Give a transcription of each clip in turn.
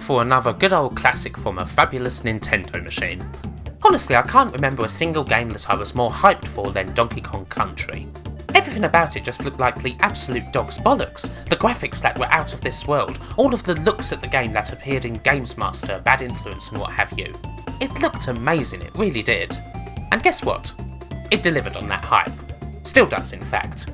for another good old classic from a fabulous Nintendo machine. Honestly, I can't remember a single game that I was more hyped for than Donkey Kong Country. Everything about it just looked like the absolute dog's bollocks. The graphics that were out of this world, all of the looks at the game that appeared in Games Master, Bad Influence and what have you. It looked amazing, it really did. And guess what? It delivered on that hype. Still does, in fact.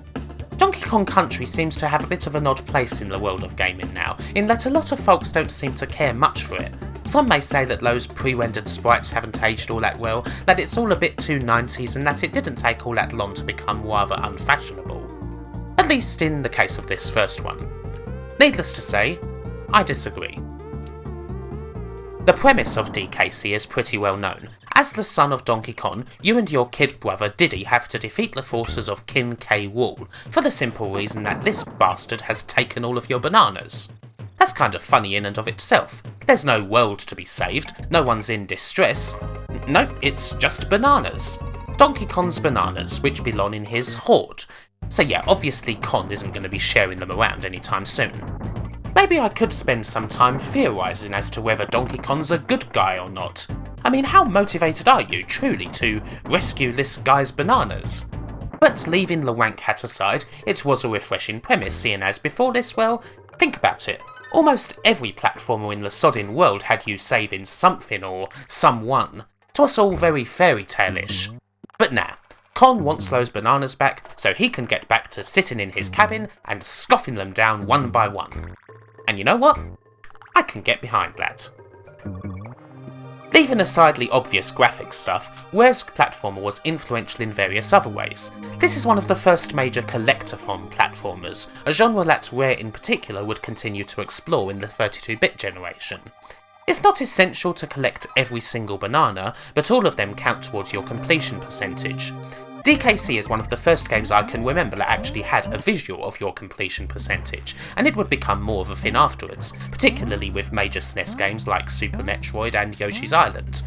Donkey Kong Country seems to have a bit of an odd place in the world of gaming now, in that a lot of folks don't seem to care much for it. Some may say that those pre-rendered sprites haven't aged all that well, that it's all a bit too 90s and that it didn't take all that long to become rather unfashionable. At least in the case of this first one. Needless to say, I disagree. The premise of DKC is pretty well known. As the son of Donkey Kong, you and your kid brother Diddy have to defeat the forces of King K. Rool, for the simple reason that this bastard has taken all of your bananas. That's kind of funny in and of itself. There's no world to be saved, no one's in distress. Nope, it's just bananas. Donkey Kong's bananas, which belong in his hoard. So yeah, obviously Kong isn't going to be sharing them around anytime soon. Maybe I could spend some time theorising as to whether Donkey Kong's a good guy or not. I mean, how motivated are you, truly, to rescue this guy's bananas? But leaving the wank hat aside, it was a refreshing premise, seeing as before this, well, think about it. Almost every platformer in the sodding world had you saving something or someone. It was all very fairy tale-ish. But nah, Kong wants those bananas back so he can get back to sitting in his cabin and scoffing them down one by one. And you know what? I can get behind that. Leaving aside the obvious graphics stuff, Rare's platformer was influential in various other ways. This is one of the first major collectathon platformers, a genre that Rare in particular would continue to explore in the 32-bit generation. It's not essential to collect every single banana, but all of them count towards your completion percentage. DKC is one of the first games I can remember that actually had a visual of your completion percentage, and it would become more of a thing afterwards, particularly with major SNES games like Super Metroid and Yoshi's Island.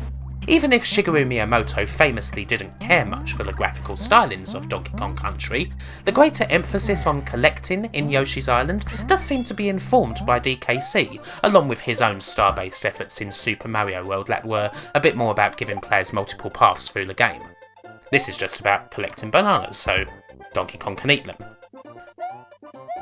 Even if Shigeru Miyamoto famously didn't care much for the graphical stylings of Donkey Kong Country, the greater emphasis on collecting in Yoshi's Island does seem to be informed by DKC, along with his own star-based efforts in Super Mario World that were a bit more about giving players multiple paths through the game. This is just about collecting bananas, so Donkey Kong can eat them.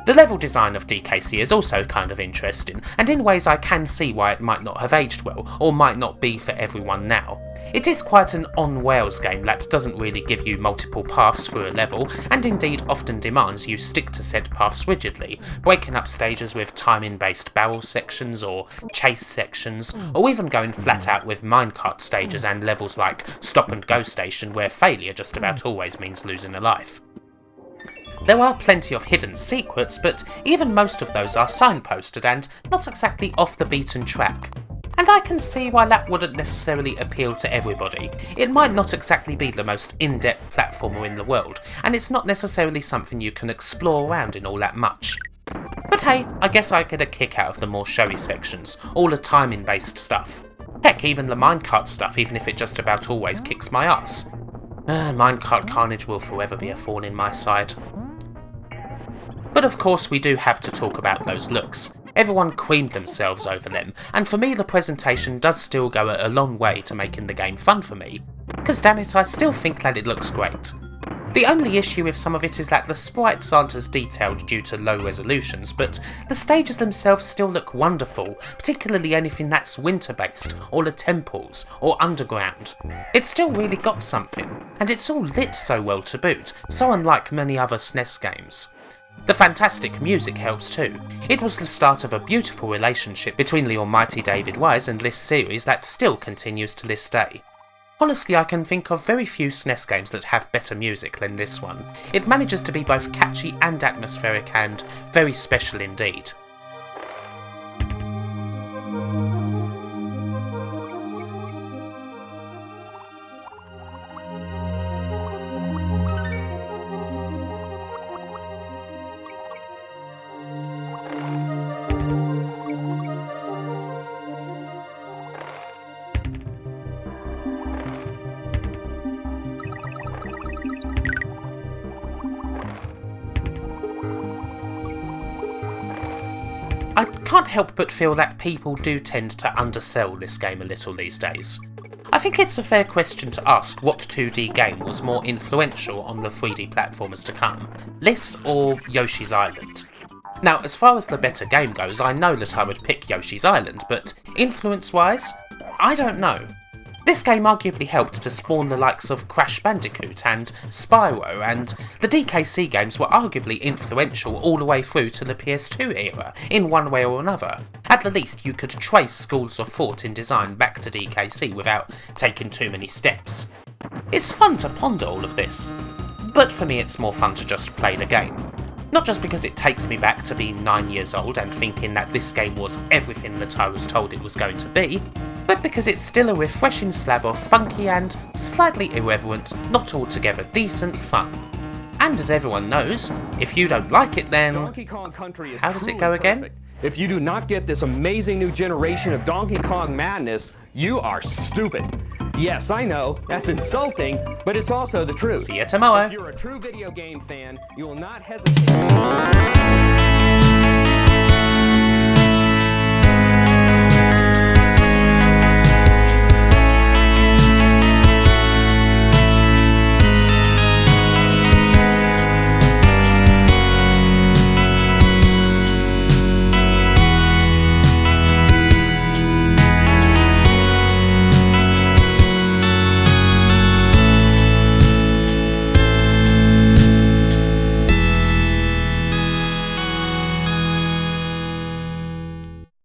The level design of DKC is also kind of interesting, and in ways I can see why it might not have aged well, or might not be for everyone now. It is quite an on-rails game that doesn't really give you multiple paths through a level, and indeed often demands you stick to said paths rigidly, breaking up stages with timing-based barrel sections or chase sections, or even going flat out with minecart stages and levels like Stop and Go Station where failure just about always means losing a life. There are plenty of hidden secrets, but even most of those are signposted and not exactly off the beaten track. And I can see why that wouldn't necessarily appeal to everybody. It might not exactly be the most in-depth platformer in the world, and it's not necessarily something you can explore around in all that much. But hey, I guess I get a kick out of the more showy sections, all the timing-based stuff. Heck, even the minecart stuff, even if it just about always kicks my ass. Minecart carnage will forever be a thorn in my side. But of course we do have to talk about those looks. Everyone creamed themselves over them, and for me the presentation does still go a long way to making the game fun for me, because damn it, I still think that it looks great. The only issue with some of it is that the sprites aren't as detailed due to low resolutions, but the stages themselves still look wonderful, particularly anything that's winter-based, or the temples, or underground. It's still really got something, and it's all lit so well to boot, so unlike many other SNES games. The fantastic music helps too. It was the start of a beautiful relationship between the almighty David Wise and this series that still continues to this day. Honestly, I can think of very few SNES games that have better music than this one. It manages to be both catchy and atmospheric and very special indeed. can't help but feel that people do tend to undersell this game a little these days. I think it's a fair question to ask what 2D game was more influential on the 3D platformers to come, this or Yoshi's Island. Now, as far as the better game goes, I know that I would pick Yoshi's Island, but influence-wise, I don't know. This game arguably helped to spawn the likes of Crash Bandicoot and Spyro, and the DKC games were arguably influential all the way through to the PS2 era, in one way or another. At the least, you could trace schools of thought in design back to DKC without taking too many steps. It's fun to ponder all of this, but for me it's more fun to just play the game. Not just because it takes me back to being 9 years old and thinking that this game was everything that I was told it was going to be, but because it's still a refreshing slab of funky and slightly irreverent, not altogether decent fun. And as everyone knows, if you don't like it then... Donkey Kong Country is how does it go again? perfect. If you do not get this amazing new generation of Donkey Kong madness, you are stupid. Yes, I know, that's insulting, but it's also the truth. See you tomorrow. If you're a true video game fan, you will not hesitate.